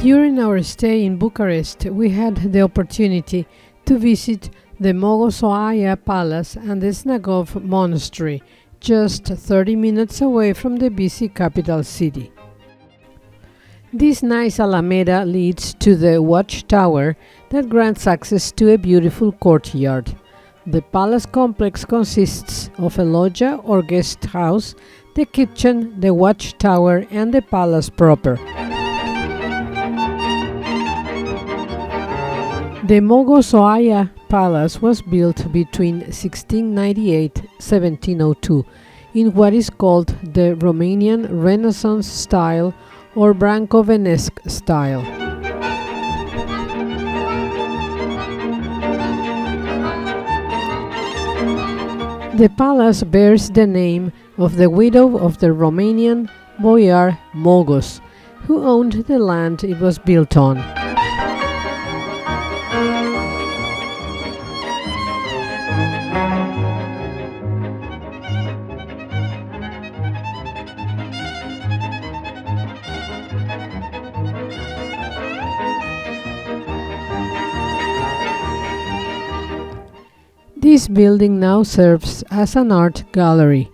During our stay in Bucharest, we had the opportunity to visit the Mogosoaia Palace and the Snagov Monastery, just 30 minutes away from the busy capital city. This nice alameda leads to the watchtower that grants access to a beautiful courtyard. The palace complex consists of a loggia or guest house, the kitchen, the watchtower, and the palace proper. The Mogosoaia Palace was built between 1698-1702 in what is called the Romanian Renaissance style or Brancovenesque style. The palace bears the name of the widow of the Romanian boyar Mogos, who owned the land it was built on. This building now serves as an art gallery.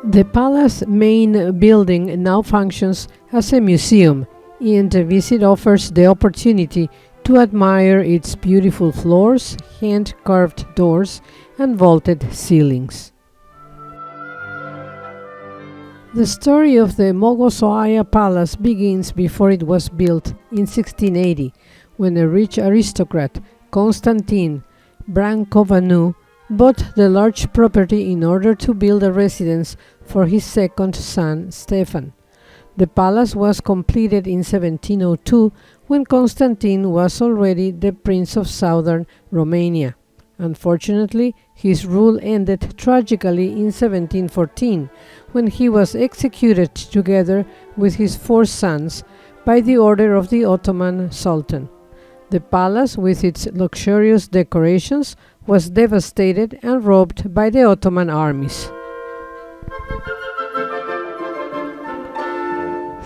The palace main building now functions as a museum, and a visit offers the opportunity to admire its beautiful floors, hand-carved doors, and vaulted ceilings. The story of the Mogosoaia Palace begins before it was built in 1680, when a rich aristocrat, Constantin Brâncoveanu, bought the large property in order to build a residence for his second son, Stefan. The palace was completed in 1702 when Constantine was already the Prince of Southern Romania. Unfortunately, his rule ended tragically in 1714 when he was executed together with his 4 sons by the order of the Ottoman Sultan. The palace, with its luxurious decorations, was devastated and robbed by the Ottoman armies.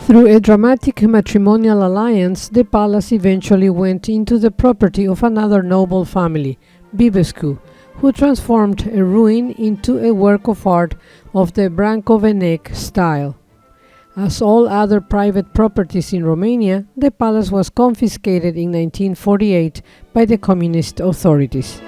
Through a dramatic matrimonial alliance, the palace eventually went into the property of another noble family, Bibescu, who transformed a ruin into a work of art of the Brancovenesque style. As all other private properties in Romania, the palace was confiscated in 1948 by the communist authorities.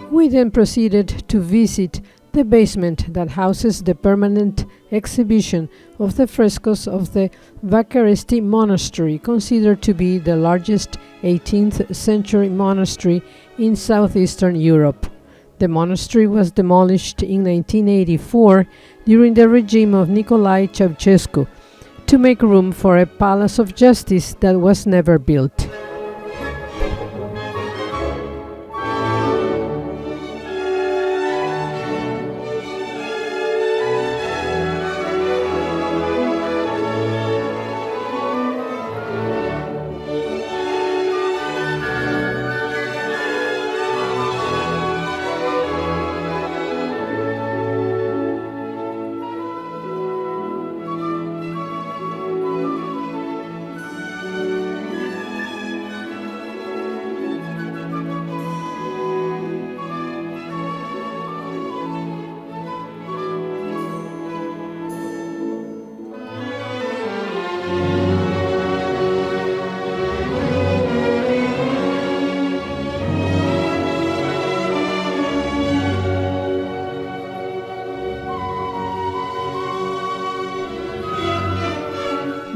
We then proceeded to visit the basement that houses the permanent exhibition of the frescoes of the Bucharesti Monastery, considered to be the largest 18th century monastery in southeastern Europe. The monastery was demolished in 1984 during the regime of Nicolae Ceausescu to make room for a palace of justice that was never built.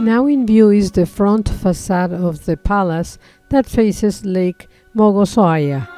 Now in view is the front facade of the palace that faces Lake Mogosoaia.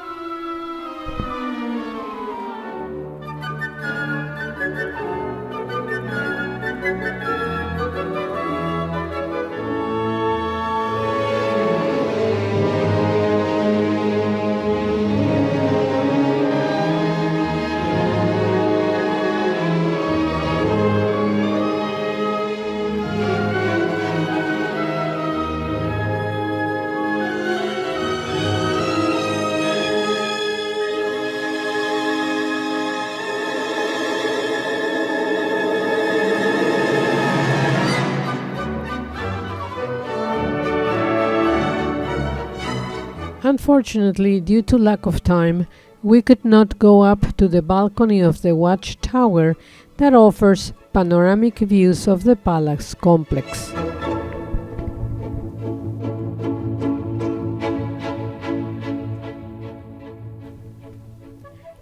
Unfortunately, due to lack of time, we could not go up to the balcony of the watchtower that offers panoramic views of the palace complex.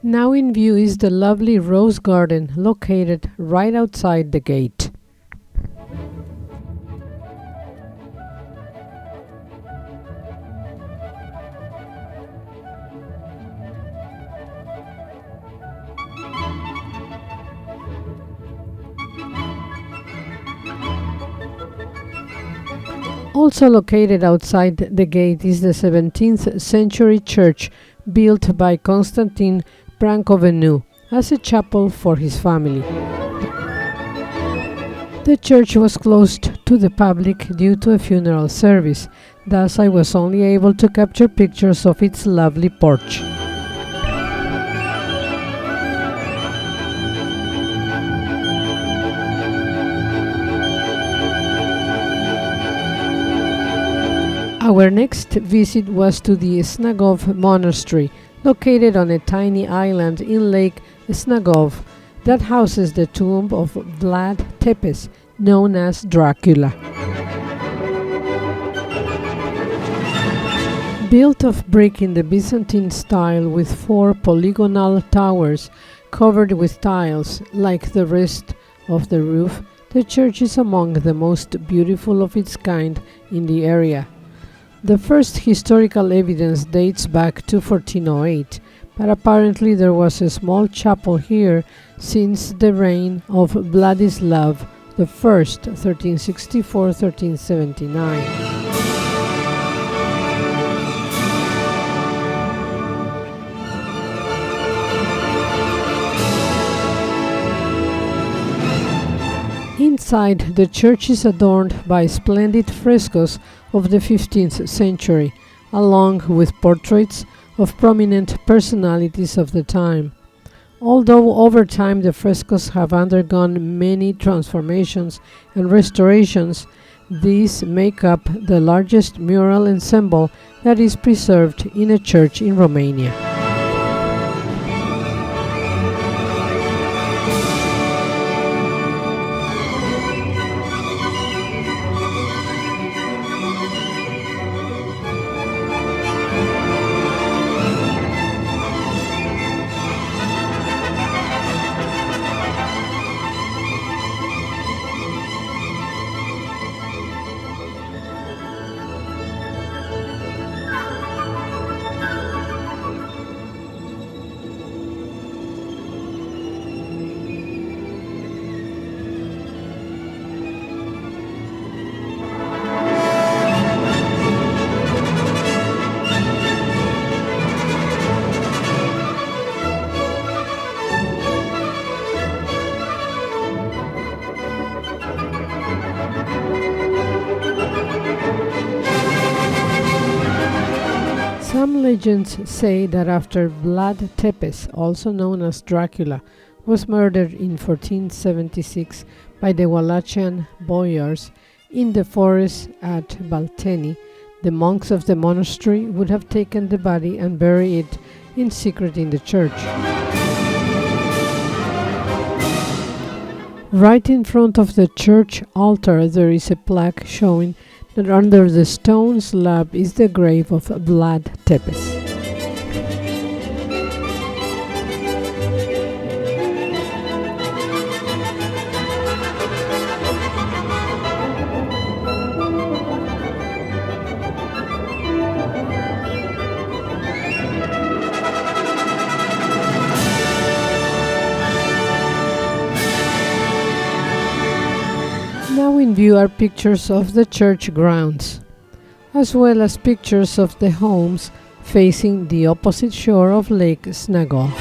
Now in view is the lovely rose garden located right outside the gate. Also located outside the gate is the 17th century church built by Constantine Brâncoveanu as a chapel for his family. The church was closed to the public due to a funeral service, thus I was only able to capture pictures of its lovely porch. Our next visit was to the Snagov monastery, located on a tiny island in Lake Snagov that houses the tomb of Vlad Tepes, known as Dracula. Built of brick in the Byzantine style with 4 polygonal towers covered with tiles like the rest of the roof, the church is among the most beautiful of its kind in the area. The first historical evidence dates back to 1408, but apparently there was a small chapel here since the reign of Vladislav I, 1364-1379. Inside, the church is adorned by splendid frescoes of the 15th century, along with portraits of prominent personalities of the time. Although over time the frescoes have undergone many transformations and restorations, these make up the largest mural ensemble that is preserved in a church in Romania. Some legends say that after Vlad Tepes, also known as Dracula, was murdered in 1476 by the Wallachian boyars in the forest at Balteni, the monks of the monastery would have taken the body and buried it in secret in the church. Right in front of the church altar there is a plaque showing that under the stone slab is the grave of Vlad Tepes. Now in view are pictures of the church grounds, as well as pictures of the homes facing the opposite shore of Lake Snagov.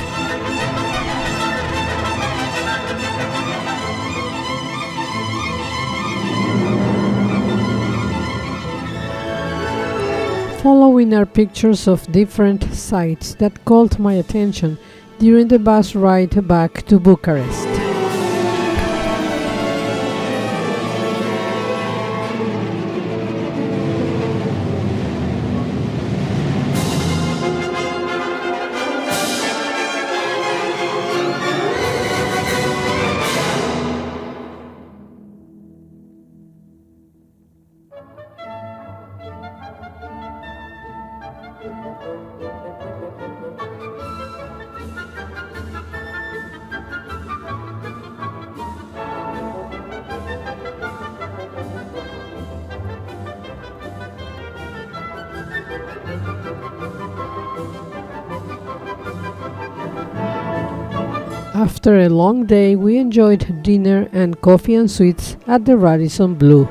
Following are pictures of different sites that caught my attention during the bus ride back to Bucharest. After a long day, we enjoyed dinner and coffee and sweets at the Radisson Blu.